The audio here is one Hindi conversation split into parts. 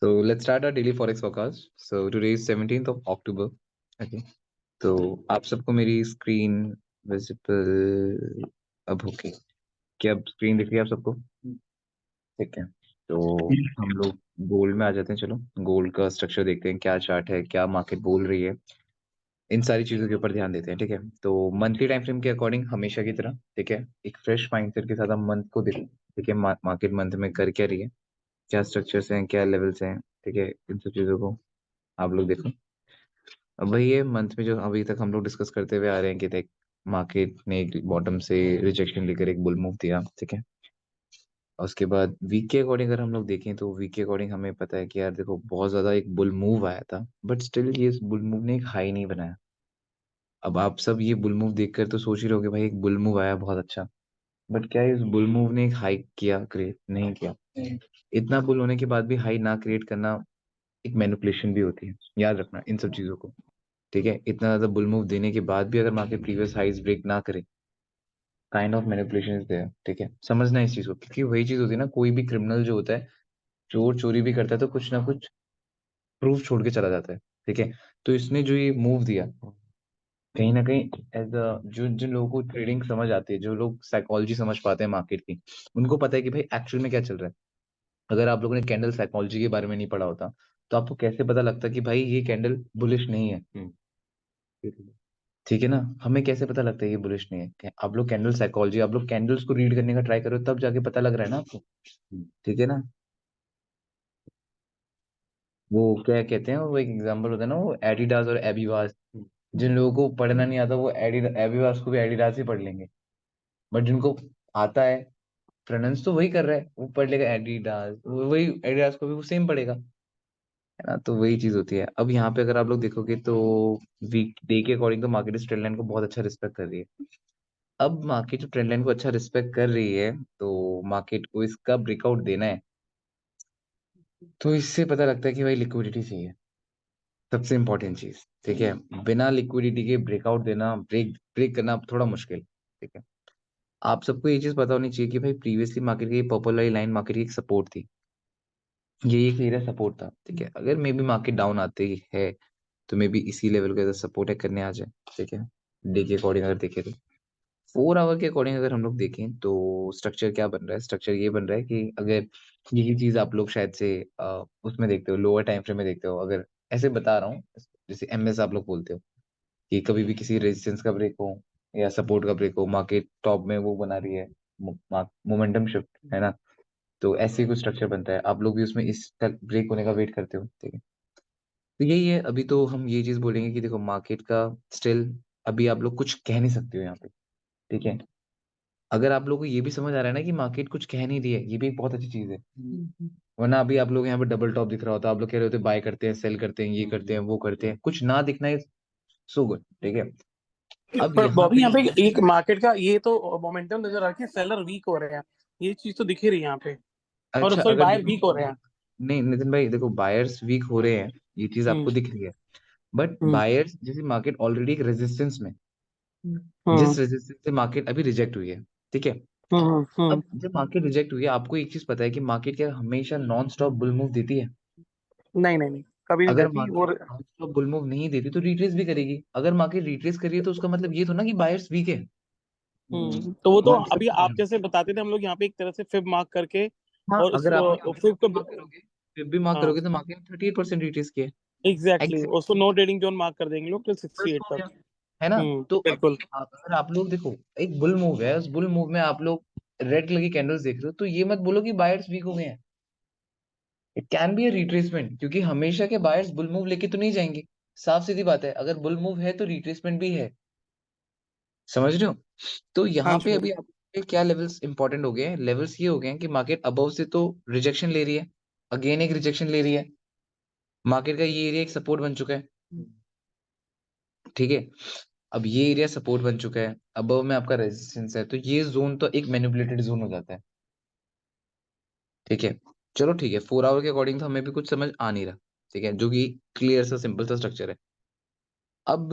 So let's start our daily forex forecast. So today is 17th of October. Okay. तो आप सबको मेरी स्क्रीन विजिबल अब होगी क्या? अब स्क्रीन दिख रही है आप सबको? ठीक है। तो हम लोग गोल्ड में आ जाते हैं। चलो गोल्ड का स्ट्रक्चर देखते हैं, क्या चार्ट है, क्या मार्केट बोल रही है, इन सारी चीजों के ऊपर ध्यान देते हैं। ठीक है। तो मंथली टाइम फ्रेम के अकॉर्डिंग हमेशा की तरह, ठीक है, एक फ्रेश माइंडसेट के साथ हम मंथ को देखें। ठीक है, मार्केट मंथ में कर क्या रही है, क्या स्ट्रक्चर्स हैं, क्या लेवल्स हैं, ठीक है, इन सब चीजों को आप लोग देखो। अब वही है मंथ में जो अभी तक हम लोग डिस्कस करते हुए आ रहे हैं कि देख, मार्केट ने एक बॉटम से रिजेक्शन लेकर एक बुल मूव दिया। ठीक है। और उसके बाद वीक के अकॉर्डिंग अगर हम लोग देखें तो वीक के अकॉर्डिंग हमें पता है कि यार देखो बहुत ज्यादा एक बुल मूव आया था, बट स्टिल ये बुल मूव ने एक हाई नहीं बनाया। अब आप सब ये बुल मूव देखकर तो सोच ही रहोगे भाई एक बुल मूव आया बहुत अच्छा, बट क्या इस बुल मूव ने एक हाई किया, क्रिएट नहीं किया? इतना बुल होने के बाद भी हाई ना क्रिएट करना एक मैनिपुलेशन भी होती है, याद रखना इन सब चीजों को। ठीक है, इतना ज्यादा बुल मूव देने के बाद भी अगर मार्केट प्रीवियस हाइज ब्रेक ना करे, kind of manipulation is there. ठीक है, समझना इस चीज को, क्योंकि वही चीज होती है ना, कोई भी क्रिमिनल जो होता है, चोर चोरी भी करता है तो कुछ ना कुछ प्रूफ छोड़ के चला जाता है। ठीक है। तो इसने जो ये मूव दिया, कहीं ना कहीं एज अ, जो जिन लोगों को ट्रेडिंग समझ आती है, जो लोग साइकोलॉजी समझ पाते हैं मार्केट की, उनको पता है कि भाई एक्चुअल में क्या चल रहा है। अगर आप लोगों ने कैंडल साइकोलॉजी के बारे में नहीं पढ़ा होता तो आपको कैसे पता लगता कि भाई ये कैंडल बुलिश नहीं है? ठीक है ना, हमें कैसे पता लगता है ये बुलिश नहीं है? आप लोग कैंडल साइकोलॉजी, आप लोग कैंडल्स को रीड करने का ट्राई करो, तब जाके पता लग रहा है ना आपको। ठीक है ना। वो क्या कहते हैं, वो एक एग्जांपल होता है ना, वो एडिडास और एबीवास। जिन लोगों को पढ़ना नहीं आता वो एबीवास को भी एडिडास ही पढ़ लेंगे, बट जिनको आता है प्रोनाउंस तो वही कर रहा है, वो पढ़ लेगा एडिडास, वही एडिडास को भी वो सेम पढ़ेगा, है ना। तो वही चीज होती है। अब यहाँ पे अगर आप लोग देखोगे तो वीक डे के अकॉर्डिंग तो मार्केट इस ट्रेंड लाइन को बहुत अच्छा रिस्पेक्ट कर रही है। अब मार्केट जो ट्रेंड लाइन को अच्छा रिस्पेक्ट कर रही है, तो मार्केट को इसका ब्रेकआउट देना है, तो इससे पता लगता है कि भाई लिक्विडिटी चाहिए, सबसे इंपॉर्टेंट चीज। ठीक है, बिना लिक्विडिटी के ब्रेकआउट देना, ब्रेक ब्रेक करना थोड़ा मुश्किल। ठीक है। आप सबको ये चीज पता होनी चाहिए कि भाई प्रीवियसली मार्केट की पर्पल वाली लाइन मार्केट की एक सपोर्ट थी, ये एक एरिया सपोर्ट था। ठीक है, अगर मे बी मार्केट डाउन आती है तो मे बी इसी लेवल का सपोर्ट है करने आ जाए। ठीक है, डे के अकॉर्डिंग अगर देखें तो 4 आवर के अकॉर्डिंग अगर हम लोग देखें तो स्ट्रक्चर क्या बन रहा है, स्ट्रक्चर ये बन रहा है कि अगर यही चीज आप लोग शायद से उसमें देखते हो, लोअर टाइम फ्रेम में देखते हो, अगर ऐसे बता रहा हूँ, जैसे एमएस आप लोग बोलते हो कि कभी भी किसी रेजिस्टेंस का ब्रेक हो या सपोर्ट का ब्रेक हो, मार्केट टॉप में वो बना रही है, मोमेंटम शिफ्ट, है ना। तो ऐसे ही कुछ स्ट्रक्चर बनता है, आप लोग भी उसमें इसका ब्रेक होने का वेट करते हो। ठीक है। तो यही है, अभी तो हम ये चीज बोलेंगे कि देखो मार्केट का स्टिल अभी आप लोग कुछ कह नहीं सकते हो यहाँ पे। ठीक है, अगर आप लोगों को ये भी समझ आ रहा है ना कि मार्केट कुछ कह नहीं रही है, ये भी एक बहुत अच्छी चीज है। वरना अभी आप लोग यहाँ पे डबल टॉप दिख रहा होता, आप लोग कह रहे होते बाय करते हैं, सेल करते हैं, ये करते हैं, वो करते हैं, कुछ ना दिखना है, सो गुड। ठीक है। अब पर यहाँ बॉबी पे यहाँ पे एक मार्केट का ये तो मोमेंटम नजर आ रहा है कि सेलर वीक हो रहे हैं। ये चीज तो दिख ही रही है यहाँ पे। और अच्छा, सॉरी, अगर बायर देखो, वीक हो रहे हैं। नहीं नितिन भाई देखो, बायर्स वीक हो रहे हैं, ये चीज हम्म। आपको दिख रही है, बट हम्म। बायर्स जैसे मार्केट ऑलरेडी एक रेजिस्टेंस में, हम्म। जिस रेजिस्टेंस से मार्केट अभी रिजेक्ट हुई है। ठीक है। हम्म। अब जब मार्केट रिजेक्ट हुई है, आपको एक चीज पता है कि मार्केट क्या हमेशा नॉन स्टॉप बुल मूव देती है? नहीं नहीं नहीं, कभी नहीं अगर देती मार्केट और नॉन स्टॉप बुल मूव नहीं देती तो रिट्रेस भी करेगी। अगर मार्केट रिट्रेस कर रही है तो उसका मतलब ये तो ना कि बायर्स वीक है। तो वो तो वो आप अभी समझ रहे आप हो? जैसे बताते थे हम लोग यहाँ पे एक तरह से फिब मार्क करके हाँ, और उस अगर आप लोग फिब को। मार्क करोगे, फिर भी मार्क हाँ, करोगे तो मार्केट 38% रिट्रेस किया है। एग्जैक्टली एग्जैक्ट उसको नो ट्रेडिंग जोन मार्क कर देंगे लोग टिल बस 68 हो तक। गया, है ना। तो बिल्कुल। अभी अगर आप लोग देखो, एक बुल मूव है, उस बुल मूव में आप लोग रेड कलर की कैंडल्स देख रहे हो, तो ये मत बोलो कि बायर्स वीक हो गए हैं। It can be a retracement, क्योंकि हमेशा के बायर्स बुल मूव लेके तो नहीं जाएंगे। साफ सीधी बात है, अगर बुल मूव है तो रिट्रेसमेंट भी है, समझ रहे हो। तो हाँ यहाँ पे जी। अभी आपके क्या लेवल्स इंपॉर्टेंट हो गए हैं, लेवल्स ये हो गए हैं कि मार्केट अबव से तो रिजेक्शन ले रही है, अगेन एक रिजेक्शन ले रही है, मार्केट का ये एरिया एक सपोर्ट बन चुका है। ठीक है। अब ये एरिया सपोर्ट बन चुका है, अबव में आपका रेजिस्टेंस है, तो ये जोन तो एक मैनिपुलेटेड जोन हो जाता है। ठीक है। चलो ठीक है, 4 आवर के अकॉर्डिंग तो हमें भी कुछ समझ आ नहीं रहा। ठीक है, जो कि क्लियर सा सिंपल सा स्ट्रक्चर है। अब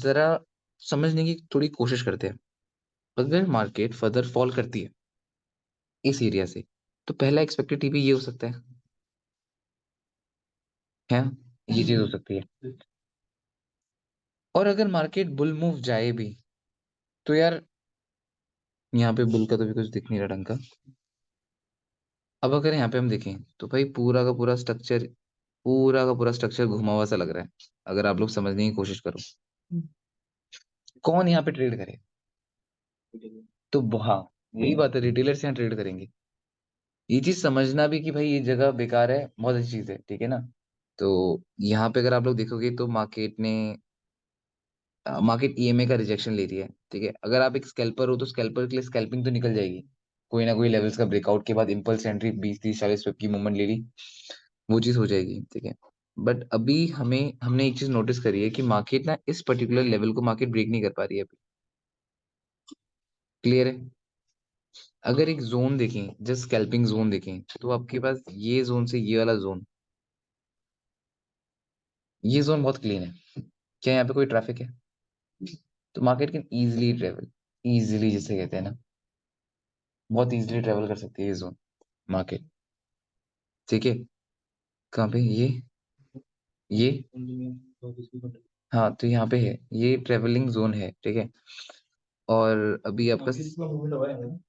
जरा समझने की थोड़ी कोशिश करते हैं। अगर मार्केट फर्दर फॉल करती है इस एरिया से, तो पहला एक्सपेक्टेड टीपी ये हो सकता है। है, ये चीज हो सकती है। और अगर मार्केट बुल मूव जाए भी, तो यार यहाँ पे बुल का तो भी कुछ दिख नहीं रहा ढंग का। अब अगर यहाँ पे हम देखें तो भाई पूरा का पूरा स्ट्रक्चर घुमा हुआ सा लग रहा है, अगर आप लोग समझने की कोशिश करो। कौन यहाँ पे ट्रेड करे? तो हाँ, यही बात है, रिटेलर्स यहाँ ट्रेड करेंगे। ये चीज समझना भी कि भाई ये जगह बेकार है, बहुत अच्छी चीज है, ठीक है ना। तो यहाँ पे अगर आप लोग देखोगे तो मार्केट ईएमए का रिजेक्शन ले रही है, ठीक है। अगर आप एक स्कैल्पर हो तो स्कैल्पर के लिए स्कैल्पिंग तो निकल जाएगी, कोई ना कोई लेवल्स का ब्रेकआउट के बाद इम्पल्स एंट्री 20 30 40 की मूवमेंट ले ली, वो चीज हो जाएगी, ठीक है। बट अभी हमने एक चीज नोटिस करी है कि मार्केट ना इस पर्टिकुलर लेवल को मार्केट ब्रेक नहीं कर पा रही है अभी। क्लियर है? अगर एक जोन देखें, जस्ट स्कैल्पिंग जोन देखें, तो आपके पास ये जोन से ये वाला जोन, ये जोन बहुत क्लीन है। क्या यहाँ पे कोई ट्रैफिक है? तो market can easily travel, easily जिसे कहते हैं ना, बहुत इजिली ट्रेवल कर सकती है ये जोन, मार्केट, ठीक है। कहाँ पे ये हाँ, तो यहाँ पे है, ये ट्रेवलिंग जोन है, ठीक है। और अभी आपका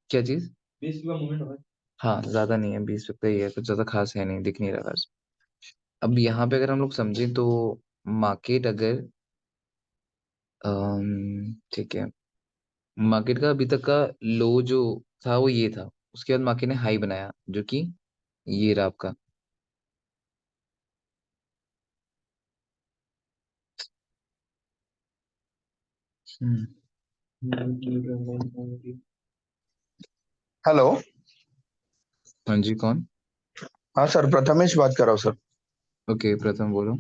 क्या चीज? हाँ, ज्यादा नहीं है, 20 का ही है, कुछ ज्यादा खास है नहीं, दिख नहीं रहा खास। अब यहाँ पे अगर हम लोग समझें तो मार्केट अगर ठीक है, मार्केट का अभी तक का लो जो था वो ये था, उसके बाद मार्केट ने हाई बनाया जो कि ये रहा आपका। हम्म। हेलो। हाँ जी, कौन? हाँ सर, प्रथमेश बात कर रहा हूँ सर। ओके, प्रथम बोलो।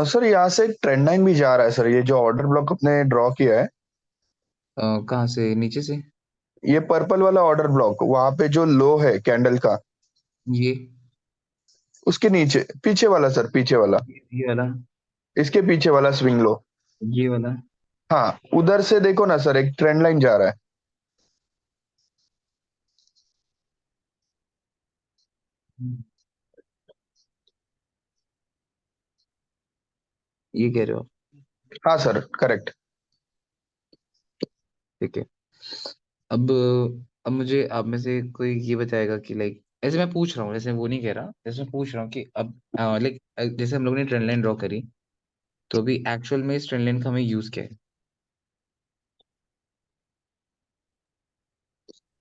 सर, यहाँ से एक ट्रेंड लाइन भी जा रहा है सर, ये जो ऑर्डर ब्लॉक अपने ड्रॉ किया है। कहाँ से, नीचे से? ये पर्पल वाला ऑर्डर ब्लॉक, वहां पे जो लो है कैंडल का, ये उसके नीचे पीछे वाला सर, पीछे वाला, ये वाला? इसके पीछे वाला स्विंग लो। ये वाला? हाँ, उधर से देखो ना सर, एक ट्रेंड लाइन जा रहा है। हम्म, ये कह रहे हो आप? हाँ सर, करेक्ट। ठीक है। अब अब मुझे आप में से कोई ये बताएगा कि लाइक, ऐसे मैं पूछ रहा हूँ, जैसे वो नहीं कह रहा, जैसे मैं पूछ रहा हूँ कि अब लाइक, जैसे हम लोग ने ट्रेंड लाइन ड्रॉ करी, तो अभी एक्चुअल में इस ट्रेंड लाइन का हमें यूज क्या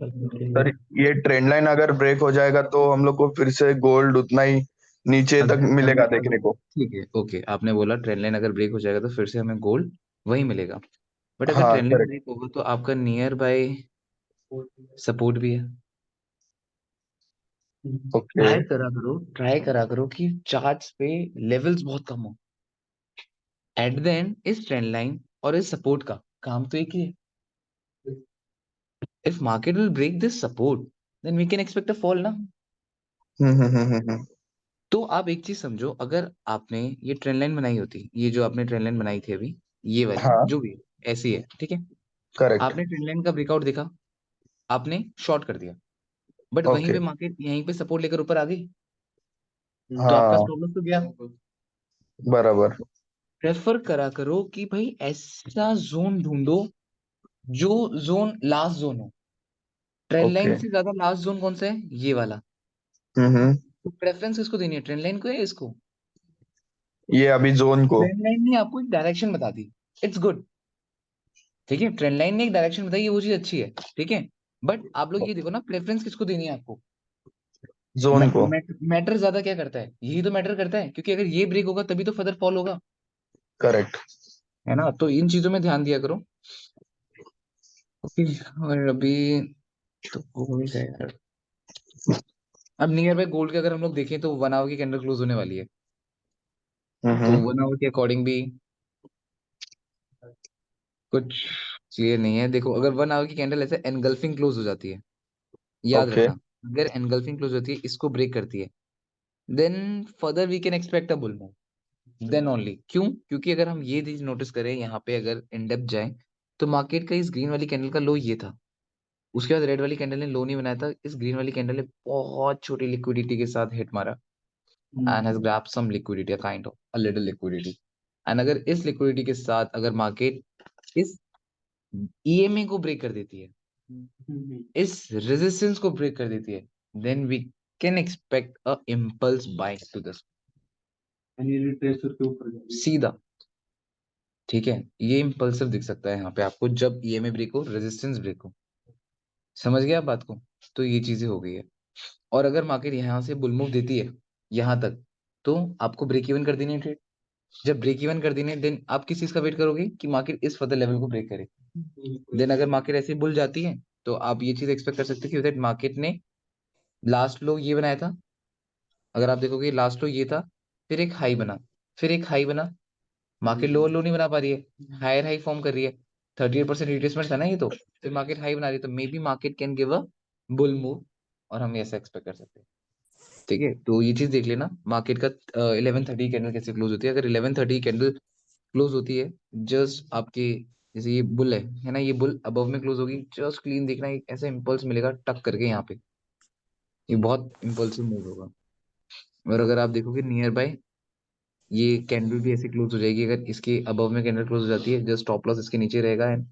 सर, है? ये ट्रेंड लाइन अगर ब्रेक हो जाएगा तो हम लोग को फिर से गोल्ड उतना ही नीचे तक अगर मिलेगा अगर अगर देखने को। ठीक है, ओके, आपने बोला ट्रेंड लाइन अगर ब्रेक हो जाएगा तो फिर से हमें गोल्ड वही मिलेगा। बट अगर हाँ ट्रेंड लाइन करेक्ट। ब्रेक होगा तो आपका नियर बाय सपोर्ट भी है। ओके। ट्राई करा करो कि चार्ट्स पे लेवल्स बहुत कम हो, एट द एंड इस ट्रेंड लाइन और इस सपोर्ट का काम तो एक ही है। If market will break this support, then we can expect a fall ना। तो आप एक चीज समझो, अगर आपने ये ट्रेंड लाइन बनाई होती, ये जो आपने ट्रेंड लाइन बनाई थी अभी, ये वाली हाँ जो भी ऐसी है, ठीक है। करेक्ट। आपने ट्रेंड लाइन का ब्रेकआउट देखा, आपने शॉर्ट कर दिया, बट वहीं ओके। पे मार्केट यहीं पे सपोर्ट लेकर ऊपर आ गई, तो आपका हाँ, स्टॉप लॉस तो गया। बराबर। प्रेफर करा करो कि भाई ऐसा जोन ढूंढो जो जोन लास्ट जोन हो। Trend line okay. से ज्यादा लास्ट जोन कौन सा है? ये वाला। हम्म। तो प्रेफरेंस किसको देनी है, ट्रेंड लाइन को या इसको? ये अभी जोन को। ट्रेंड लाइन ने आपको एक डायरेक्शन बता दी, इट्स गुड, ठीक है। ट्रेंड लाइन ने एक डायरेक्शन बताई है, वो चीज अच्छी है, ठीक है। बट आप लोग ये देखो ना, प्रेफरेंस किसको देनी है आपको? जोन को। मैटर ज्यादा क्या करता है, यही तो मैटर करता है, क्योंकि अगर ये ब्रेक होगा तभी तो फर्दर फॉल होगा, करेक्ट। है ना। तो इन चीजों में ध्यान दिया करो। ओके। और अभी तो गोल्ड है यार। अब नियर बाय गोल्ड के अगर हम लोग देखें तो 1 आवर की कैंडल क्लोज होने वाली है, तो हम्म। 1 आवर के अकॉर्डिंग भी कुछ चीजें नहीं है। देखो, अगर 1 आवर की कैंडल ऐसे एनगल्फिंग क्लोज हो जाती है, याद ओके। रखना, अगर एनगल्फिंग क्लोज होती है, इसको ब्रेक करती है, then further we can expect a bull move, then only. क्यों? क्योंकि अगर हम ये चीज नोटिस करें यहाँ पे, अगर इन डेप्थ जाए, तो मार्केट का इस ग्रीन वाली कैंडल का लो ये था, उसके बाद रेड वाली कैंडल ने लो नहीं बनाया था, इस ग्रीन वाली कैंडल ने बहुत छोटी लिक्विडिटी के साथ हिट मारा, and has grabbed some liquidity, a kind of a little liquidity. And अगर इस liquidity के साथ अगर market इस EMA को ब्रेक कर देती है, इस resistance को ब्रेक कर देती है, then we can expect a impulse buy to this सीधा, ठीक है। ये इम्पल्सिव दिख सकता है यहाँ पे आपको जब EMA ब्रेक हो, रेजिस्टेंस ब्रेक हो। समझ गया आप बात को? तो ये चीजें हो गई है। और अगर मार्केट यहाँ से बुल मूव देती है यहाँ तक, तो आपको ब्रेक इवन कर देनी है ट्रेड। जब ब्रेक इवन कर देनी है, देन आप किस चीज का वेट करोगे कि मार्केट इस फर्दर लेवल को ब्रेक करे। देन अगर मार्केट ऐसे बुल जाती है तो आप ये चीज एक्सपेक्ट कर सकते हो कि मार्केट ने लास्ट लो ये बनाया था। अगर आप देखोगे लास्ट लो ये था, फिर एक हाई बना, फिर एक हाई बना, मार्केट लोअर लो नहीं बना पा रही है, हायर हाई फॉर्म कर रही है। 38% रिट्रेसमेंट था ना ये, तो फिर मार्केट हाई बना रही है, तो may be market can give a bull move, और हम ऐसा एक्सपेक्ट कर सकते हैं। ठीक है, तो ये चीज देख लेना मार्केट का 11:30 कैंडल कैसे क्लोज होती है। अगर 11:30 कैंडल क्लोज होती है जस्ट आपके, जैसे ये बुल है ना, ये बुल अबव में क्लोज होगी, जस्ट क्लीन देखना, एक ऐसा इंपल्स मिलेगा टक करके यहाँ पे, ये बहुत इंपल्सिव मूव होगा। और अगर आप देखोगे नियर बाय, ये कैंडल भी ऐसे क्लोज हो जाएगी, अगर इसके अबव में कैंडल क्लोज हो जाती है, जस्ट स्टॉप लॉस इसके नीचे रहेगा एंड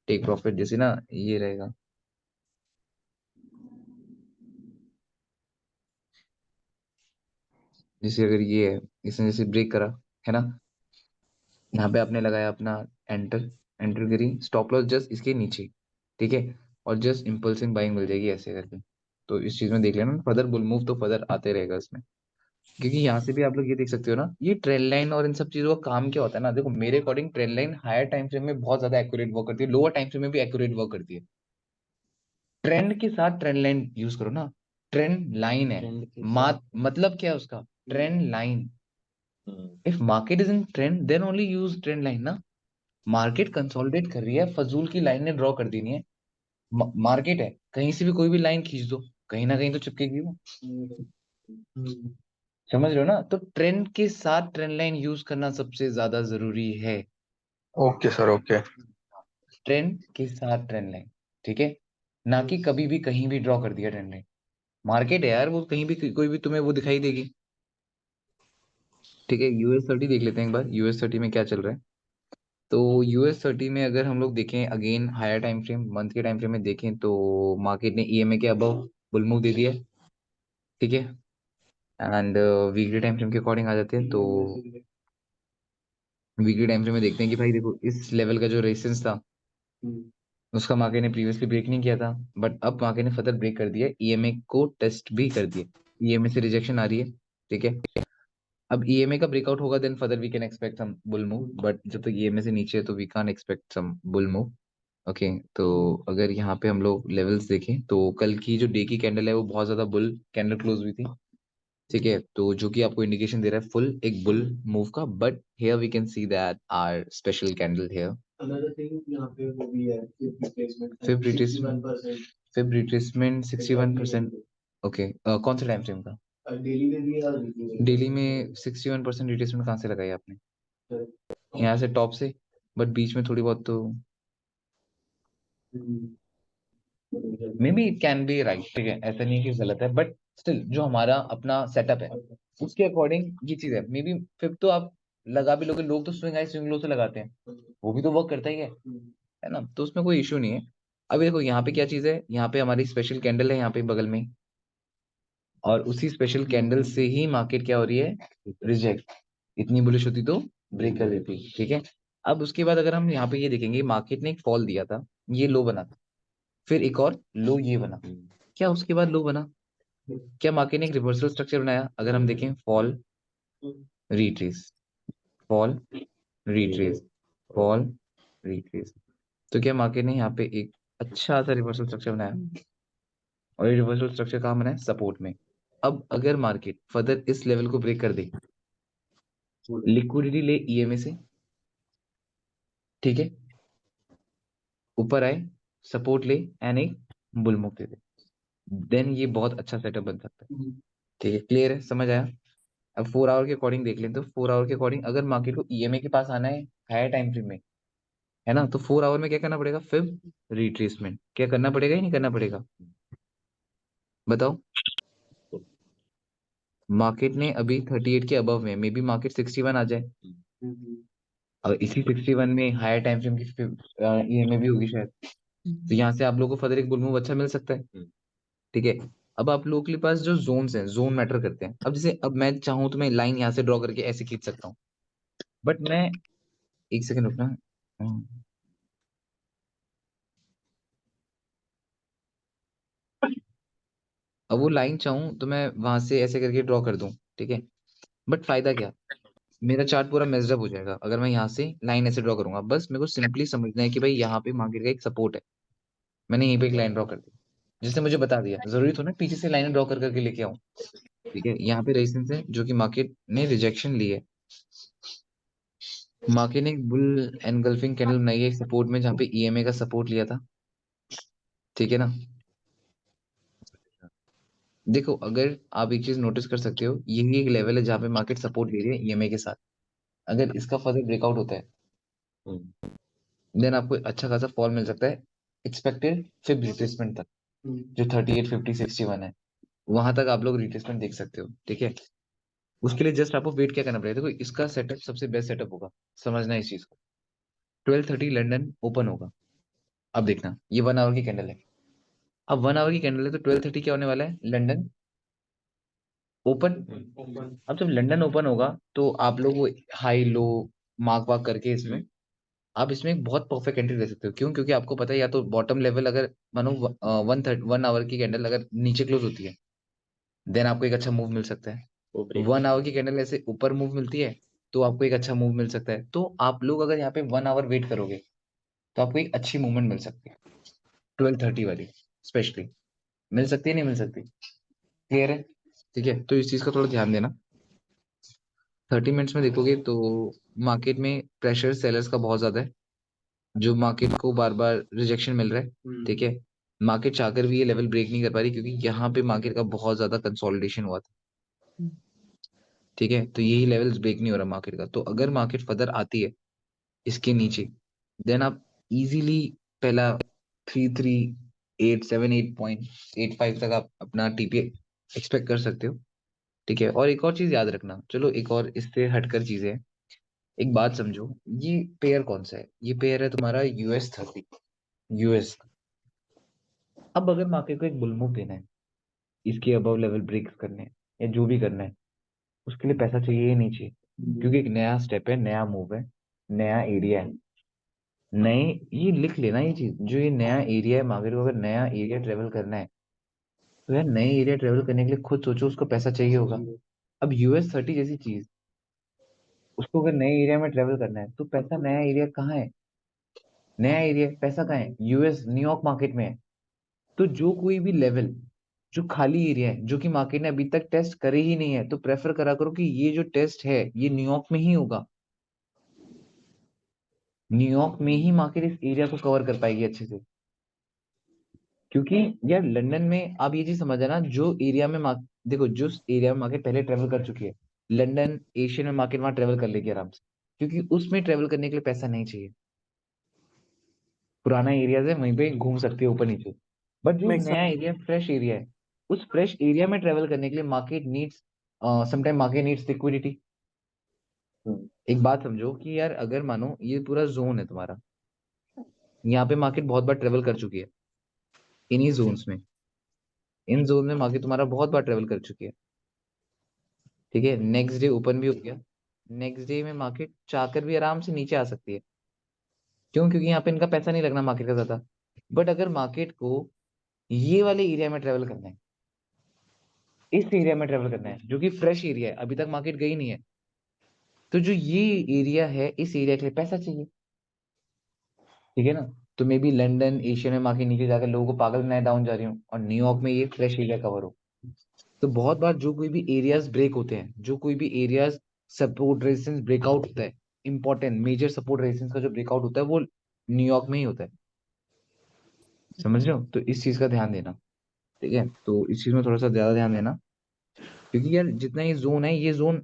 टेक प्रॉफिट, जैसे ना ये रहेगा। जैसे अगर ये है, इसने जैसे ब्रेक करा है ना, यहाँ पे आपने लगाया अपना एंटर, एंटर करी, स्टॉप लॉस जस्ट इसके नीचे, ठीक है, और जस्ट इम्पल्सिव बाइंग मिल जाएगी ऐसे करके। तो इस चीज में देख लेना, फर्दर बुल मूव तो फर्दर आते रहेगा इसमें। क्योंकि यहाँ से भी आप लोग ये देख सकते हो ना, ये ट्रेंड लाइन और इन सब चीजों का काम क्या होता है ना, देखो मेरे according trend line higher time frame में बहुत ज्यादा एक्यूरेट वर्क करती है, लोअर टाइम फ्रेम में भी एक्यूरेट वर्क करती है। ट्रेंड के साथ ट्रेंड लाइन यूज करो ना, ट्रेंड लाइन है, मतलब क्या है उसका, trend line. If market is in trend then only use trend line ना। मार्केट कंसोलिडेट कर रही है, फजूल की लाइन ने ड्रॉ कर देनी है। मार्केट है, कहीं से भी कोई भी लाइन खींच दो, कहीं ना कहीं तो चिपकेगी वो। समझ रहे हो ना, तो ट्रेंड के साथ ट्रेंड लाइन यूज करना सबसे ज्यादा जरूरी है। Okay sir, okay. ट्रेंड के साथ ट्रेंड लाइन, ठीक है, ना कि कभी भी कहीं भी ड्रॉ कर दिया ट्रेंड लाइन। मार्केट है यार, वो कहीं भी कोई भी तुम्हें वो दिखाई देगी। ठीक है, US 30 देख लेते हैं एक बार, US 30 में क्या चल रहा है। तो US 30 में अगर हम लोग देखें again higher time frame, month के टाइम फ्रेम में देखें, तो मार्केट ने EMA के अबव बुल मूव दे दिया है, ठीक है। एंड वीकली टाइम फ्रेम के अकॉर्डिंग आ जाते हैं, तो वीकली टाइम फ्रेम में देखते हैं कि भाई देखो इस लेवल का जो रेजिस्टेंस था, उसका मार्केट ने प्रीवियसली ब्रेक नहीं किया था, बट अब मार्केट ने फर्दर ब्रेक कर दिया, EMA को टेस्ट भी कर दिया, EMA से रिजेक्शन आ रही है, ठीक है। अब EMA का ब्रेकआउट होगा then further we can expect some bull move, but जब तक EMA से नीचे है तो we can't expect some bull move. Okay, तो अगर यहाँ पे हम लोग लेवल्स देखें, तो कल की जो डे की कैंडल है वो बहुत ज्यादा बुल कैंडल क्लोज हुई थी, ठीक है, तो जो कि आपको इंडिकेशन दे रहा है फुल एक बुल मूव का, but here we can see that are special candle here. Another thing यहाँ पे वो भी है, फिब रिट्रेसमेंट 61%। ओके, कौन सा टाइम फ्रेम का? डेली में भी, डेली में 61% रिट्रेसमेंट कहाँ से लगाई आपने? यहाँ से टॉप से, बट बीच में थोड़ी बहुत तो may be it can be right, ठीक है, ऐसा नहीं है कि गलत है, बट स्टिल जो हमारा अपना सेटअप है उसके अकॉर्डिंग ये चीज है। मे बी फिर तो आप लगा भी लोगे, लोग तो स्विंग हाई स्विंग लो से लगाते हैं, वो भी तो वर्क करता ही है ना, तो उसमें कोई इशू नहीं है। अभी देखो यहाँ पे क्या चीज है, यहाँ पे हमारी स्पेशल कैंडल है यहाँ पे बगल में, और उसी स्पेशल कैंडल से ही मार्केट क्या हो रही है, रिजेक्ट। इतनी बुलिश होती तो ब्रेक कर देती, ठीक है। अब उसके बाद अगर हम यहाँ पे ये देखेंगे, मार्केट ने एक फॉल दिया था, ये लो बना, फिर एक और लो ये बना, क्या उसके बाद लो बना, क्या मार्केट ने एक रिवर्सल स्ट्रक्चर बनाया? अगर हम देखें, fall retrace, fall retrace, fall retrace, तो क्या मार्केट ने यहाँ पे एक अच्छा सा रिवर्सल स्ट्रक्चर बनाया, और ये रिवर्सल स्ट्रक्चर कहाँ बना है, सपोर्ट में। अब अगर मार्केट फर्दर इस लेवल को ब्रेक कर दे, लिक्विडिटी ले EMA से, ठीक है, ऊपर आए, सपोर्ट ले एंड एक बुल मूव दे दे, देन ये बहुत अच्छा सेटअप बन सकता है। ठीक है, क्लियर है, समझ आया? अब 4 आवर के अकॉर्डिंग देख लें, तो 4 आवर के अकॉर्डिंग अगर मार्केट को EMA के पास आना है हायर टाइम फ्रेम में, है ना, तो 4 आवर में क्या करना पड़ेगा, फिर रिट्रेसमेंट क्या करना पड़ेगा या नहीं करना पड़ेगा, बताओ। मार्केट ने अभी 38 के अबव में, मे बी मार्केट 61 आ जाए, और इसी 61 में हायर टाइम फ्रेम की ईएमए भी होगी शायद, तो यहाँ से आप लोगों को फर्दर एक बुल मूव अच्छा मिल सकता है। ठीक है, अब आप लोगों के पास जो जोन्स हैं, जोन मैटर करते हैं। अब जैसे अब मैं चाहूँ तो मैं लाइन यहाँ से ड्रॉ करके ऐसे खींच सकता हूँ, बट मैं, एक सेकंड रुकना। हम्म, अब वो लाइन चाहूँ तो मैं वहां से ऐसे करके ड्रॉ कर दूं, ठीक है, बट फायदा क्या, मेरा चार्ट पूरा मेस्ड अप हो जाएगा अगर मैं यहाँ से लाइन ऐसे ड्रॉ करूंगा। बस मेरे को सिंपली समझना है कि भाई यहाँ पे मार्केट का एक सपोर्ट है, मैंने यहीं पे एक लाइन ड्रॉ कर दी, जिसने मुझे बता दिया, जरूरी तो ना पीछे से लाइन ड्रॉ कर करके लेके आऊं। ठीक है, यहाँ पे रेजिस्टेंस है जो कि मार्केट ने रिजेक्शन ली है, मार्केट ने एक बुल एनगल्फिंग कैंडल बनाई है सपोर्ट में, जहाँ पे ईएमए का सपोर्ट लिया था। ठीक है ना, देखो अगर आप एक चीज नोटिस कर सकते हो, यही एक लेवल है जहाँ पे मार्केट सपोर्ट ले रही है ईएमए के साथ। अगर इसका फर्दर ब्रेकआउट होता है, देन आपको अच्छा खासा फॉल मिल सकता है एक्सपेक्टेड फिब रिट्रेसमेंट तक, जो 38, 50, 61 है, वहां तक आप लोग रिट्रेसमेंट देख सकते हो। ठीक है, उसके लिए जस्ट आपको वेट क्या करना पड़ेगा, देखो इसका सेटअप सबसे बेस्ट सेटअप होगा, समझना इस चीज को। 12:30 लंदन ओपन होगा, अब देखना ये 1 आवर की कैंडल है, अब 1 आवर की कैंडल है तो 12:30 क्या होने वाला है, लंदन ओपन। अब जब लंदन ओपन होगा तो आप लोग वो हाई लो मार्क वार्क करके इसमें आप इसमें एक बहुत परफेक्ट एंट्री ले सकते हो। क्यों, क्योंकि आपको पता है या तो बॉटम लेवल अगर मानो 1 आवर की कैंडल अगर नीचे क्लोज होती है, देन आपको एक अच्छा मूव मिल सकता है। 1 आवर की कैंडल ऐसे ऊपर मूव मिलती है तो आपको एक अच्छा मूव मिल सकता है। तो आप लोग अगर यहाँ पे 1 आवर वेट करोगे तो आपको एक अच्छी मूवमेंट मिल सकती है, 12:30 वाली स्पेशली मिल सकती है, नहीं मिल सकती, क्लियर है। ठीक है, तो इस चीज का थोड़ा ध्यान देना। 30 मिनट्स में देखोगे तो मार्केट में प्रेशर सेलर्स का बहुत ज्यादा है, जो मार्केट को बार बार रिजेक्शन मिल रहा है। ठीक है, मार्केट चाहकर भी ये लेवल ब्रेक नहीं कर पा रही, क्योंकि यहाँ पे मार्केट का बहुत ज्यादा कंसोलिडेशन हुआ था। ठीक है, तो यही लेवल्स ब्रेक नहीं हो रहा मार्केट का, तो अगर मार्केट फर्दर आती है इसके नीचे, देन आप इजीली पहला 3387 8.85 तक आप अपना टीपीए एक्सपेक्ट कर सकते हो। ठीक है, और एक और चीज याद रखना, चलो एक और इससे हटकर चीजें हैं। एक बात समझो, ये पेयर कौन सा है, ये पेयर है तुम्हारा US 30, यूएस। अब अगर मार्केट को एक बुल मूव देना है, इसके अबव लेवल ब्रेक्स करने हैं या जो भी करना है, उसके लिए पैसा चाहिए ही नहीं चाहिए, क्योंकि एक नया स्टेप है, नया मूव है, नया एरिया है, नए, ये लिख लेना ये चीज, जो ये नया एरिया है मार्केट को, अगर नया एरिया ट्रेवल करना है तो यार नए एरिया ट्रेवल करने के लिए खुद सोचो उसको पैसा चाहिए होगा। अब US 30 जैसी चीज, उसको अगर नए एरिया में ट्रेवल करना है तो पैसा, नया एरिया कहाँ है, नया एरिया पैसा कहाँ है, यूएस न्यूयॉर्क मार्केट में है। तो जो कोई भी लेवल जो खाली एरिया है, जो कि मार्केट ने अभी तक टेस्ट करे ही नहीं है, तो प्रेफर करा करो कि ये जो टेस्ट है ये न्यूयॉर्क में ही होगा, न्यूयॉर्क में ही मार्केट इस एरिया को कवर कर पाएगी अच्छे से। क्योंकि यार लंदन में आप ये चीज समझ ना, जो एरिया में देखो जो एरिया में मार्केट पहले ट्रेवल कर चुकी है, लंदन एशियन में मार्केट वहां ट्रेवल कर लेगी आराम से, क्योंकि उसमें ट्रेवल करने के लिए पैसा नहीं चाहिए, पुराना एरिया है वहीं पे घूम सकती है ऊपर नीचे। बट जो मेक नया एरिया, फ्रेश एरिया है, उस फ्रेश एरिया में ट्रेवल करने के लिए market needs, sometime market needs liquidity. एक बात समझो कि यार अगर मानो ये पूरा जोन है तुम्हारा, यहाँ पे मार्केट बहुत बार ट्रेवल कर चुकी है, इन्हीं जोन्स में, इन जोन में मार्केट तुम्हारा बहुत बार ट्रेवल कर चुकी है। ठीक है, नेक्स्ट डे ओपन भी हो गया, नेक्स्ट डे में मार्केट चाहकर भी आराम से नीचे आ सकती है। क्यों, क्योंकि यहाँ पे इनका पैसा नहीं लगना मार्केट का ज्यादा। बट अगर मार्केट को ये वाले एरिया में ट्रेवल करना है, इस एरिया में ट्रेवल करना है जो कि फ्रेश एरिया है, अभी तक मार्केट गई नहीं है, तो जो ये एरिया है इस एरिया के लिए पैसा चाहिए। ठीक है ना, तो मे बी लंदन एशिया में मार्केट नीचे जाकर लोगों को पागल बनाए डाउन जा रही हूँ, और न्यूयॉर्क में ये फ्रेश एरिया कवर हो। तो बहुत बार जो कोई भी एरियाज ब्रेक होते हैं, जो कोई भी एरियाज सपोर्ट रेजिस्टेंस ब्रेकआउट होता है, इंपॉर्टेंट मेजर सपोर्ट रेजिस्टेंस का जो ब्रेकआउट होता है वो न्यूयॉर्क में ही होता है। समझ रहे हो, तो इस चीज का ध्यान देना। ठीक है, तो इस चीज में थोड़ा सा ज्यादा ध्यान देना, क्योंकि यार जितना ये जोन है, ये जोन,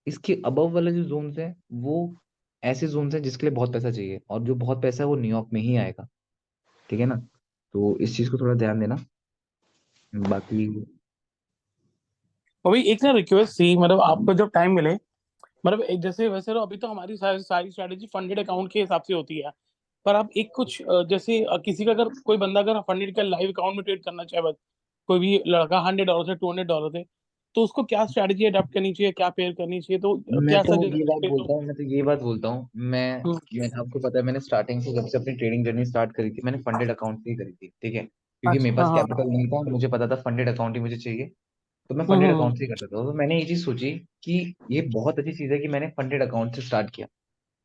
इसके अबव वाला जो जोन है वो ऐसे जोन है जिसके लिए बहुत पैसा चाहिए, और जो बहुत पैसा है वो न्यूयॉर्क में ही आएगा। ठीक है ना, तो इस चीज को थोड़ा ध्यान देना। बाकी और भाई एक ना रिक्वेस्ट थी, मतलब आपको जब टाइम मिले, मतलब एक जैसे वैसे तो अभी तो हमारी सारी सारी स्ट्रैटेजी फंडेड अकाउंट के हिसाब से होती है, पर आप एक कुछ जैसे किसी का अगर कोई बंदा अगर फंडेड का लाइव अकाउंट में ट्रेड करना चाहे, बस कोई भी लड़का $100 से $200 से, तो उसको क्या स्ट्रैटेजी अडॉप्ट करनी चाहिए, क्या पेयर करनी चाहिए, तो मैं क्या तो ये सजेस्ट बात करते हो? बोलता हूँ मैं तो ये बात बोलता हूँ मैं आपको पता है मैंने स्टार्टिंग से जब से अपनी ट्रेडिंग जर्नी स्टार्ट करी थी मैंने फंडेड अकाउंट से ही करी थी, ठीक है, क्योंकि मेरे अच्छा, पास हाँ, हाँ। कैपिटल नहीं था, मुझे पता था फंडेड अकाउंट ही मुझे चाहिए, तो मैं हम्म, फंडेड अकाउंट से ही करता था। तो मैंने ये चीज सोची कि ये बहुत अच्छी चीज है कि मैंने फंडेड अकाउंट से स्टार्ट किया।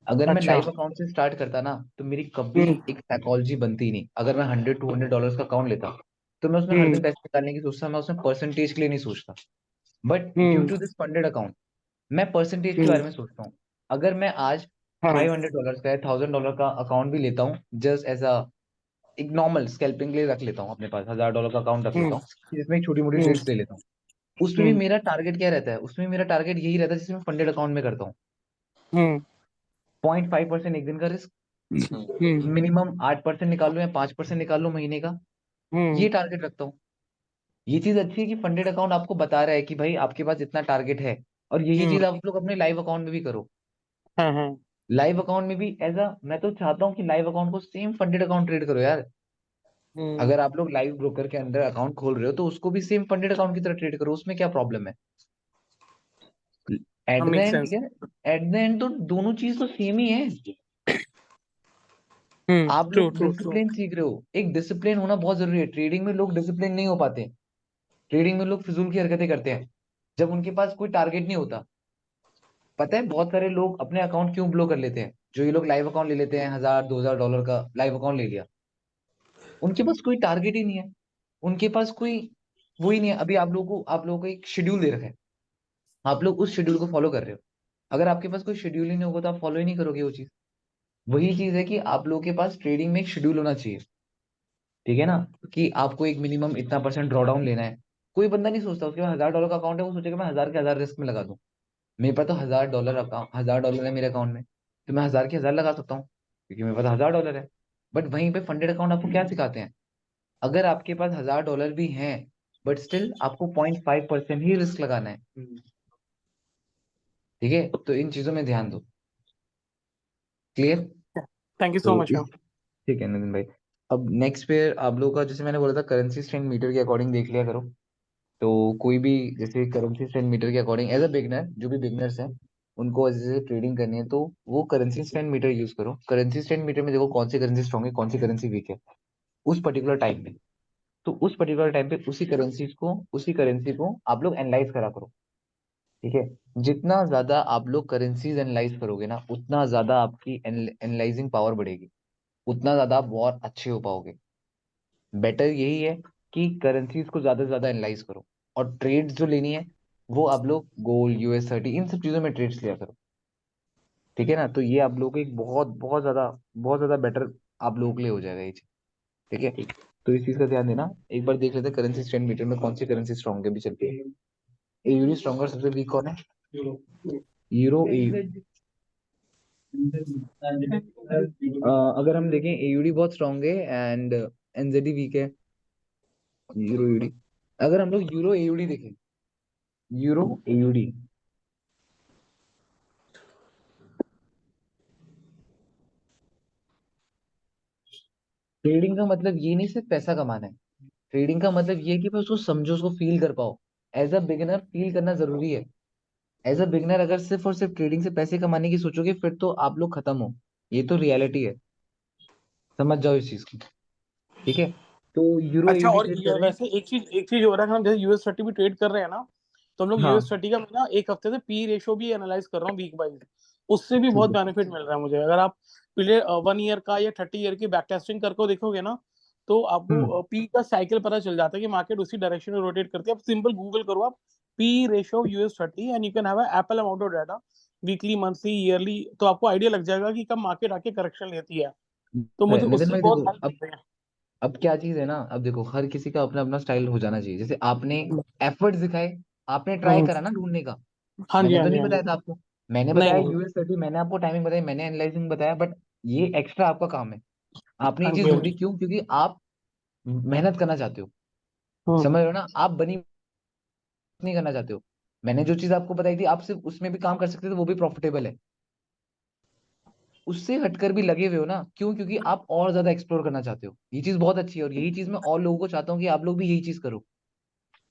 अगर मैं अच्छा। लाइव अकाउंट से स्टार्ट करता ना तो मेरी कभी हम्म, एक साइकोलॉजी बनती ही नहीं। अगर मैं $100-200 का अकाउंट लेता तो मैं उसमें हर दिन हम्म, पैसे निकालने की सोचता, मैं उसमें परसेंटेज के लिए नहीं सोचता। But due hmm, to this funded account मैं परसेंटेज के हम्म, बारे में सोचता हूँ। अगर मैं आज हाँ, $500 का है, $1000 का अकाउंट भी लेता हूँ, जस्ट एज अ एक नॉर्मल स्कैल्पिंग के लिए रख लेता हूँ अपने पास, $1000 का अकाउंट रख हम्म, लेता हूँ जिसमें छोटी मोटी हम्म, ट्रेड्स ले लेता हूँ। उसमें भी हम्म, मेरा टारगेट क्या रहता है, उसमें मेरा टारगेट यही रहता है जिसमें फंडेड अकाउंट में करता हूँ। हम्म, 0.5% एक दिन का रिस्क, हम्म, मिनिमम 8% निकाल लूं या 5% निकाल लूं महीने का, हम्म, ये टारगेट रखता हूँ। ये चीज अच्छी है कि फंडेड अकाउंट आपको बता रहा है कि भाई आपके पास इतना टारगेट है, और यही हम्म, चीज आप लोग अपने लाइव अकाउंट में भी करो। हाँ, हाँ, लाइव अकाउंट में भी एज अ मैं तो चाहता हूँ कि लाइव अकाउंट को सेम फंडेड अकाउंट ट्रेड करो यार। हम्म, अगर आप लोग लाइव ब्रोकर के अंदर अकाउंट खोल रहे हो तो उसको भी सेम फंडेड अकाउंट की तरह ट्रेड करो, उसमें क्या प्रॉब्लम है? एट हाँ, द मेक एंड सेंस। यार, एट द एंड तो दोनों चीज तो सेम ही है। आप ट्रू, लोग ट्रू, ट्रू। डिसिप्लिन सीख रहे हो, एक डिसिप्लिन होना बहुत जरूरी है। ट्रेडिंग में लोग डिसिप्लिन नहीं हो पाते। ट्रेडिंग में लोग फिजूल की हरकतें करते हैं जब उनके पास कोई टारगेट नहीं होता। पता है बहुत सारे लोग अपने अकाउंट क्यों ब्लो कर लेते हैं? जो ये लोग लाइव अकाउंट ले लेते हैं, $1000-2000 का लाइव अकाउंट ले लिया, उनके पास कोई टारगेट ही नहीं है। उनके पास कोई वो ही नहीं है। अभी आप लोगों को एक शेड्यूल दे रखा है, आप लोग उस शेड्यूल को फॉलो कर रहे हो। अगर आपके पास कोई शेड्यूल ही नहीं होगा तो आप फॉलो ही नहीं करोगे वो चीज। वही चीज है कि आप लोगों के पास ट्रेडिंग में एक शेड्यूल होना चाहिए, ठीक है ना, कि आपको एक मिनिमम इतना परसेंट ड्रॉ डाउन लेना है। कोई बंदा नहीं सोचता उसके पास $1000 का अकाउंट है वो सोचेगा मैं 1000 के 1000 रिस्क में लगा दूं। मेरे पास तो $1000 अकाउंट, $1000 है मेरे अकाउंट में, तो मैं 1000 के 1000 लगा सकता हूँ क्योंकि मेरे पास $1000 है। बट वहीं पे फंडेड अकाउंट आपको क्या सिखाते हैं? अगर आपके पास $1000 भी हैं बट स्टिल आपको 0.5% ही रिस्क लगाना है, ठीक है, तो इन चीजों में ध्यान दो। क्लियर? थैंक यू तो सो मच इस मैम। ठीक है नितिन भाई। अब नेक्स्ट पे आप लोगों का जैसे मैंने बोला था करेंसी स्ट्रेंथ मीटर के अकॉर्डिंग देख लिया करो। तो कोई भी जैसे करेंसी स्ट्रेंथ मीटर के अकॉर्डिंग एज अ बिगनर, जो भी बिगनर्स हैं उनको जैसे ट्रेडिंग करनी है तो वो करेंसी स्ट्रेंथ मीटर यूज करो। करेंसी स्ट्रेंथ मीटर में देखो कौन सी करेंसी स्ट्रॉन्ग है, कौन सी करेंसी वीक है उस पर्टिकुलर टाइम पे। तो उस पर्टिकुलर टाइम पे उसी करेंसी को आप लोग एनालाइज करा करो, ठीक है। जितना ज्यादा आप लोग करेंसीज एनालाइज करोगे ना उतना ज्यादा आपकी एनालाइजिंग पावर बढ़ेगी, उतना ज्यादा आप और अच्छे हो पाओगे। बेटर यही है कि करेंसीज को ज्यादा से ज्यादा एनालाइज करो, और ट्रेड्स जो लेनी है वो आप लोग गोल्ड US30 इन सब चीजों में ट्रेड्स लिया करो, ठीक है ना। तो ये आप लोगों को एक बहुत ज्यादा बेटर आप लोगों के लिए हो जाएगा ये चीज, ठीक है। तो इस चीज का ध्यान देना। एक बार देख लेते हैं करेंसी स्ट्रेंड मीटर में कौन सी करेंसी स्ट्रॉन्ग है, भी चलती है। एयूडी स्ट्रॉन्गर, सबसे वीक कौन है? यूरो अगर हम देखें एयूडी बहुत स्ट्रॉन्ग है एंड एनजेडी वीक है। यूरो एयूडी, अगर हम लोग यूरो एयूडी देखें, यूरो एयूडी, ट्रेडिंग का मतलब ये नहीं सिर्फ पैसा कमाना है। ट्रेडिंग का मतलब ये है कि बस उसको समझो, उसको फील कर पाओ। एज अ बिगिनर फील करना जरूरी है। एज अ बिगिनर अगर सिर्फ और सिर्फ ट्रेडिंग से पैसे कमाने की सोचोगे फिर तो आप लोग खत्म हो। ये तो रियलिटी है, समझ जाओ इस चीज को, ठीक है। तो यूरो अच्छा, एयूडी और ट्रेड ये कर रहे हैं। वैसे एक चीज हो रहा है कि हम जैसे US30 भी ट्रेड कर रहे हैं ना, तो हम लोग हाँ US30 का मैं ना एक हफ्ते से पी रेशो भी एनालाइज कर रहा हूँ वीक वाइज। उससे भी ठीक बहुत है। बेनिफिट मिल रहा है मुझे। अगर आप पिछले 1 ईयर का या 30 ईयर की बैक टेस्टिंग करके देखोगे ना, तो हम्म आपको पी का साइकिल पता चल जाता है कि मार्केट उसी डायरेक्शन में रोटेट करती है। आप सिंपल गूगल करो आप, P ratio US30, and you can have Apple amount of data, weekly, monthly, yearly, तो आपको आइडिया लग जाएगा कि कब मार्केट आके करेक्शन लेती है। तो मुझे नितिन उससे भाई बहुत देखो, हेल्प अब मिलती है। अब क्या चीज है ना, अब देखो हर किसी का अपना अपना स्टाइल हो जाना चाहिए। जैसे आपने एफर्ट्स दिखाए, आपने ट्राई हम्म, करा ना ढूंढने का। हाँ जी, मैंने हाँ तो जी, नहीं हाँ जी। बताया था आपको, मैंने नहीं, बताया नहीं। US30, मैंने आपको टाइमिंग बताई, मैंने एनालाइजिंग बताया, बट ये एक्स्ट्रा आपका काम है। आपने हाँ ये जी, चीज हाँ ढूंढी जी। क्यों? क्योंकि आप मेहनत करना चाहते हो, हम्म, समझ रहे हो ना, आप बनी नहीं करना चाहते हो। मैंने जो चीज आपको बताई थी आप सिर्फ उसमें भी काम कर सकते थे, वो भी प्रॉफिटेबल है। उससे हटकर भी लगे हुए हो ना, क्यों? क्योंकि आप और ज्यादा एक्सप्लोर करना चाहते हो। ये चीज बहुत अच्छी है और यही चीज मैं और लोगों को चाहता हूँ कि आप लोग भी यही चीज करो।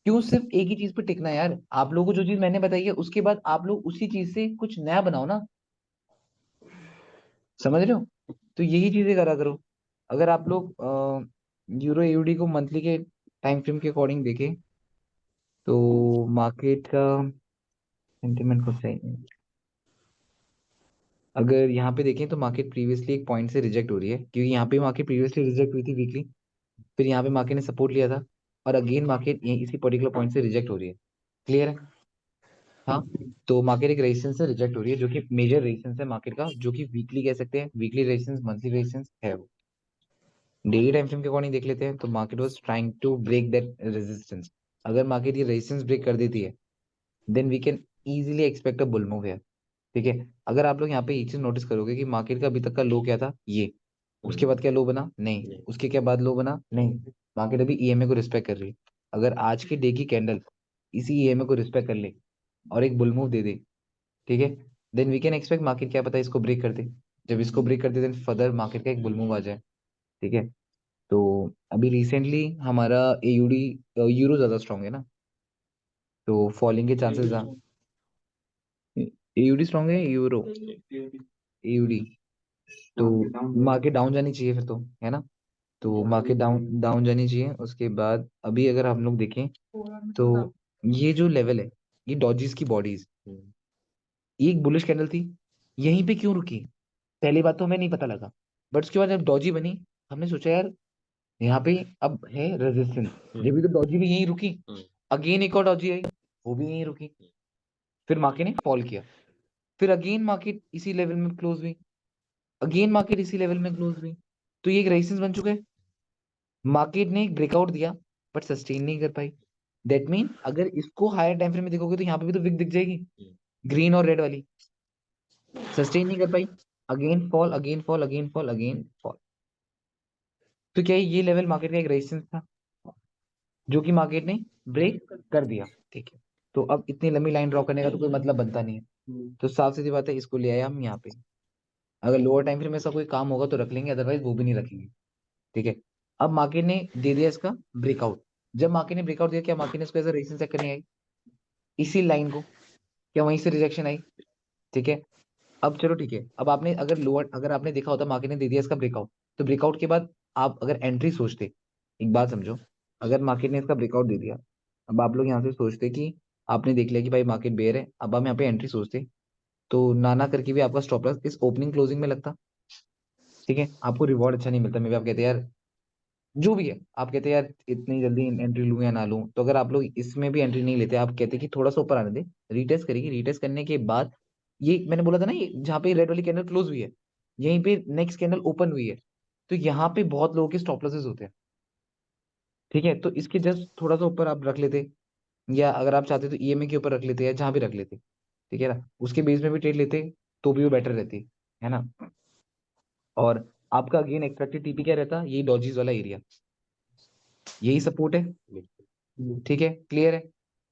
क्यों सिर्फ एक ही चीज पे टिकना है यार? आप लोगों को जो चीज मैंने बताई है उसके बाद आप लोग उसी चीज से कुछ नया बनाओ ना। समझ रहे हो? तो यही चीजें करा करो। अगर आप लोग यूरो एयूडी को मंथली के टाइम फ्रेम के अकॉर्डिंग देखें तो मार्केट का सेंटिमेंट कुछ सही नहीं। अगर यहाँ पे देखें तो मार्केट प्रीवियसली एक पॉइंट से रिजेक्ट हो रही है, क्योंकि यहाँ पे मार्केट प्रीवियसली रिजेक्ट हुई थी वीकली। फिर यहाँ पे मार्केट ने सपोर्ट लिया था और अगेन मार्केट इसी पर्टिकुलर पॉइंट से रिजेक्ट हो रही है। क्लियर है? हाँ। तो मार्केट एक रेजिस्टेंस से रिजेक्ट हो रही है, जो कि मेजर रेजिस्टेंस है मार्केट का, जो कि वीकली कह सकते हैं, वीकली रेजिस्टेंस, मंथली रेजिस्टेंस है वो। डेली टाइम फ्रेम के अकॉर्डिंग देख लेते हैं तो market was trying to break that resistance. अगर मार्केट ये रेजिस्टेंस ब्रेक कर देती है then we can easily expect a bull move है। ठीक है? अगर आप लोग यहाँ पे ये चीज नोटिस करोगे कि मार्केट का अभी तक का लो क्या था, ये। उसके बाद क्या लो बना? नहीं। उसके क्या बाद लो बना? नहीं। मार्केट अभी ईएमए को रिस्पेक्ट कर रही है। अगर आज की डे की कैंडल इसी ईएमए को रिस्पेक्ट कर ले और एक बुल मूव दे दे, ठीक है, then we can expect market क्या पता है इसको ब्रेक कर दे। जब इसको ब्रेक कर दे देन फर्दर मार्केट का एक बुल मूव आ जाए। ठीक है? तो अभी रिसेंटली हमारा एयूडी, यूरो ज्यादा स्ट्रांग है ना, तो फॉलिंग के चांसेस। एयूडी स्ट्रांग है, यूरो? एयूडी तो मार्केट डाउन जानी चाहिए फिर तो, है ना? तो मार्केट डाउन डाउन जानी चाहिए। उसके बाद अभी अगर हम लोग देखें तो ये जो लेवल है, ये डॉजीज की बॉडीज, एक बुलिश कैंडल थी, यहीं पे क्यों रुकी? पहली बात तो हमें नहीं पता लगा, बट उसके बाद जब डॉजी बनी हमने सोचा यार यहाँ पे अब है रेजिस्टेंस, जब भी तो डॉजी भी यहीं रुकी। अगेन एक और डॉजी आई, वो भी यहीं रुकी। फिर मार्केट ने फॉल किया। फिर अगेन मार्केट इसी लेवल में क्लोज हुई। अगेन मार्केट इसी लेवल में क्लोज हुई। तो ये एक रेजिस्टेंस बन चुका है। मार्केट ने एक ब्रेकआउट दिया बट सस्टेन नहीं कर पाई। दैट मीन अगर इसको हायर टाइम फ्रेम में देखोगे तो यहाँ पे भी तो विक दिख जाएगी, ग्रीन और रेड वाली। सस्टेन नहीं कर पाई। Again fall, again fall, again fall, again fall. तो क्या है, ये लेवल मार्केट का एक रेजिस्टेंस था जो कि मार्केट ने ब्रेक कर दिया। ठीक है? तो अब इतनी लंबी लाइन ड्रॉ करने का तो कोई मतलब बनता नहीं है। तो साफ सीधी बात है, इसको ले आए हम यहाँ पे। अगर लोअर टाइम फ्रेम में ऐसा कोई काम होगा तो रख लेंगे, अदरवाइज वो भी नहीं रखेंगे। ठीक है? अब मार्केट ने दे दिया इसका ब्रेकआउट। जब मार्केट ने ब्रेकआउट दिया, क्या मार्केट ने इसको एज रेजिस्टेंस चेक करने आई इसी लाइन को? क्या वहीं से रिजेक्शन आई? ठीक है? अब चलो ठीक है, अब आपने अगर लोअर, अगर आपने देखा होता मार्केट ने दे दिया इसका ब्रेकआउट, तो ब्रेकआउट के बाद आप अगर एंट्री सोचते, एक बात समझो, अगर मार्केट ने इसका ब्रेकआउट दे दिया, अब आप लोग यहाँ से सोचते कि आपने देख लिया कि भाई मार्केट बेयर है, अब हम यहाँ पे एंट्री सोचते, तो नाना करके भी आपका स्टॉप लॉस इस ओपनिंग क्लोजिंग में लगता। ठीक है? आपको रिवॉर्ड अच्छा नहीं मिलता, मे भी आप कहते हैं यार जो भी है, आप कहते हैं यार इतनी जल्दी एंट्री लूं या ना लूं, तो अगर आप लोग इसमें भी एंट्री नहीं लेते, आप कहते कि थोड़ा सा ऊपर आने दे, रीटेस्ट करेगी, रीटेस्ट करने के बाद ये मैंने बोला था ना, ये जहाँ पे रेड वाली कैंडल क्लोज हुई है यहीं पे नेक्स्ट कैंडल ओपन हुई है, तो यहाँ पे बहुत लोगों के स्टॉप लॉसेस होते हैं। ठीक है? तो इसके जस्ट थोड़ा सा ऊपर आप रख लेते, या अगर आप चाहते तो ईएमए के ऊपर रख लेते या जहां भी रख लेते। ठीक है ना? उसके बेस में भी ट्रेड लेते तो भी वो बेटर रहती, है ना? और आपका अगेन एक्सपेक्टेड टीपी क्या रहता? यही डॉजीज वाला एरिया, यही सपोर्ट है। ठीक है? क्लियर है?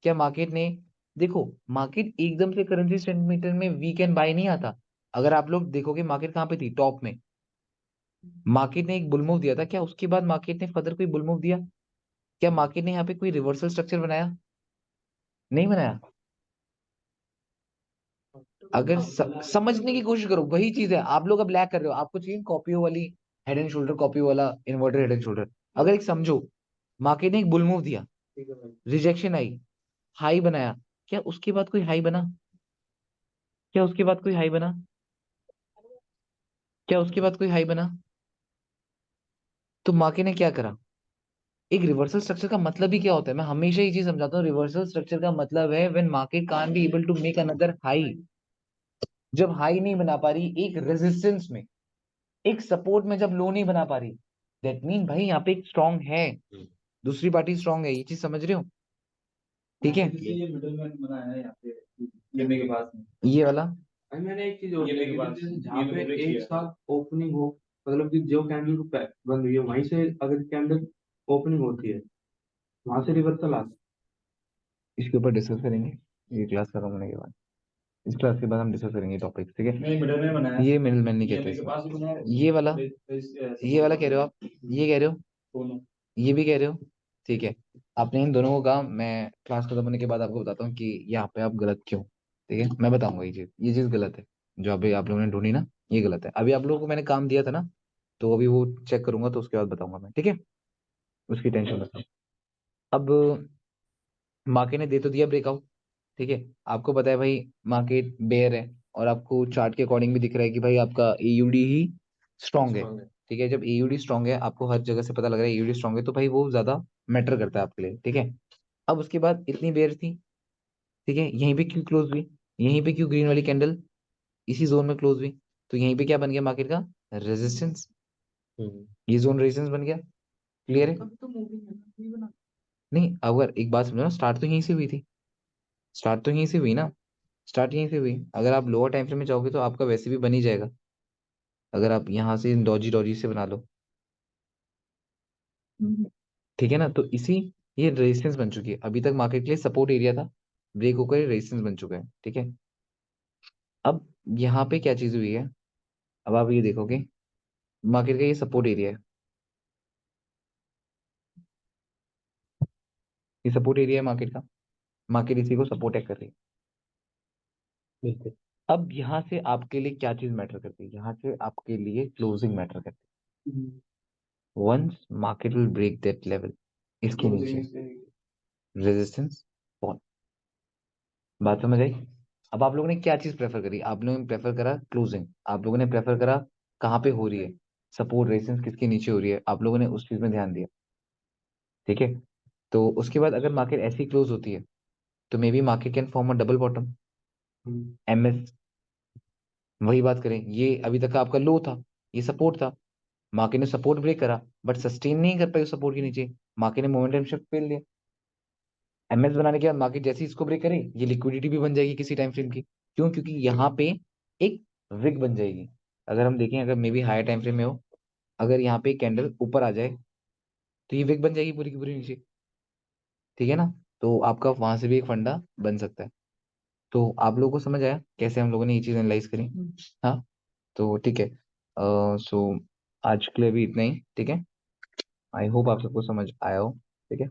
क्या मार्केट ने, देखो मार्केट एकदम से करेंसी सेंटीमीटर में वीक एंड बाय नहीं आता। अगर आप लोग देखोगे मार्केट कहाँ पे थी? टॉप में। मार्केट ने एक बुल मूव दिया था, क्या उसके बाद मार्केट ने फर्दर कोई बुल मूव दिया? क्या मार्केट ने यहाँ पे कोई रिवर्सल स्ट्रक्चर बनाया? नहीं बनाया। अगर समझने की कोशिश करो, वही चीज है, आप लोग अब लैग कर रहे हो। आपको चाहिए कॉपियो वाली हेड एंड शोल्डर, कॉपियो वाला इन्वर्टर हेड एंड शोल्डर। अगर एक समझो, मार्केट ने एक बुल मूव दिया, रिजेक्शन आई, हाई बनाया, क्या उसके बाद कोई हाई बना? क्या उसके बाद कोई हाई बना? क्या उसके बाद कोई हाई बना? तो मार्केट ने क्या करा? एक रिवर्सल स्ट्रक्चर का मतलब ही क्या होता है? मैं हमेशा ये चीज समझाता हूँ, रिवर्सल स्ट्रक्चर का मतलब है when market can't be able to make another high. जब हाई नहीं बना पा रही एक रेजिस्टेंस में, एक सपोर्ट में, जब लो नहीं बना पा रही, दैट मीन भाई यहाँ पे एक स्ट्रांग है, दूसरी पार्टी स्ट्रांग है। ये चीज समझ रहे हो? ठीक है? ये मिडलमैन बनाया है यहाँ पे ईएमए के पास में। ये वाला भाई मैंने एक चीज और देखी थी, जैसे जहाँ पे एक साथ ओपनिंग हो, मतलब कि जो कैंडल को बंद हुई है वहीं से अगर कैंडल ओपनिंग होती है वहां से रिवर्सल आता है। इसके ऊपर डिस्कस करेंगे ये क्लास खत्म होने के बाद। इस क्लास के बाद हम डिस्कस करेंगे टॉपिक, ठीक है। ये मिडिल मैन नहीं कहते इसको। ये वाला कह रहे हो आप, ये कह रहे हो, ये भी कह रहे हो, ठीक है। आपने इन दोनों को कहा, मैं क्लास खत्म होने के बाद आपको बताता हूँ कि यहाँ पे आप गलत क्यों, ठीक है। मैं बताऊंगा ये चीज गलत है जो अभी आप लोगों ने ढूंढी ना, ये गलत है। अभी आप लोगों को मैंने काम दिया था ना, तो अभी वो चेक करूंगा तो उसके बाद बताऊंगा मैं, ठीक है। उसकी टेंशन मत लो। अब मार्केट ने दे तो दिया ब्रेकआउट, ठीक है। आपको पता है भाई मार्केट बेयर है, और आपको चार्ट के अकॉर्डिंग भी दिख रहा है कि भाई आपका एयूडी ही स्ट्रांग है, ठीक है। जब एयूडी स्ट्रांग है, आपको हर जगह से पता लग रहा है एयूडी स्ट्रांग है, तो भाई वो ज्यादा मैटर करता है आपके लिए, ठीक है। अब उसके बाद इतनी बेयर थी, ठीक है, यहीं पे क्यों क्लोज हुई, यहीं पे क्यों ग्रीन वाली कैंडल इसी जोन में क्लोज हुई, तो यहीं पे क्या बन गया मार्केट का रेजिस्टेंस, ये जोन रेजिस्टेंस बन गया, क्लियर है। नहीं, अगर एक बात समझो ना, स्टार्ट तो यहीं से हुई थी, स्टार्ट तो यहीं से हुई ना, स्टार्ट यहीं से हुई। अगर आप लोअर टाइम फ्रेम में जाओगे तो आपका वैसे भी बन ही जाएगा, अगर आप यहाँ से डॉजी डॉजी से बना लो, ठीक है ना। तो इसी ये रेजिस्टेंस बन चुकी है, अभी तक मार्केट के लिए सपोर्ट एरिया था, ब्रेक होकर रेजिस्टेंस बन चुका है, ठीक है। अब यहाँ पे क्या चीज हुई है, अब आप ये देखोगे मार्केट का ये सपोर्ट एरिया है, ये सपोर्ट एरिया है मार्केट का, मार्केट इसी को सपोर्ट कर रही है, बिल्कुल। अब यहाँ से आपके लिए क्या चीज मैटर करती है, यहाँ से आपके लिए क्लोजिंग मैटर करती है। Once market will break that level, इसके नीचे रेजिस्टेंस फॉल, बात समझ आई। अब आप लोगों ने क्या चीज प्रेफर करी, आप लोगों ने प्रेफर करा क्लोजिंग, आप लोगों ने प्रेफर करा कहाँ पे हो रही है सपोर्ट, रेजिस्टेंस किसके नीचे हो रही है, आप लोगों ने उस चीज में ध्यान दिया, ठीक है। तो उसके बाद अगर मार्केट ऐसी क्लोज होती है तो may be market can form a double bottom, MS. वही बात करें, ये अभी तक का आपका लो था, ये सपोर्ट था, मार्केट ने सपोर्ट ब्रेक करा बट सस्टेन नहीं कर पाई उस सपोर्ट के नीचे, मार्केट ने मोमेंटम शिफ्ट फेल लिया। एमएस बनाने के बाद मार्केट जैसे ही इसको ब्रेक करे, ये लिक्विडिटी भी बन जाएगी किसी टाइम फ्रेम की, क्यों, क्योंकि यहाँ पे एक विग बन जाएगी। अगर हम देखें, अगर maybe higher time frame में हो, अगर यहाँ पे कैंडल ऊपर आ जाए तो ये विग बन जाएगी पूरी की पूरी नीचे, ठीक है ना। तो आपका वहां से भी एक फंडा बन सकता है। तो आप लोगों को समझ आया कैसे हम लोगों ने ये चीज एनालाइज करी। हाँ, तो ठीक है। सो आज के लिए भी इतना ही, ठीक है। आई होप आप सबको समझ आया हो, ठीक है।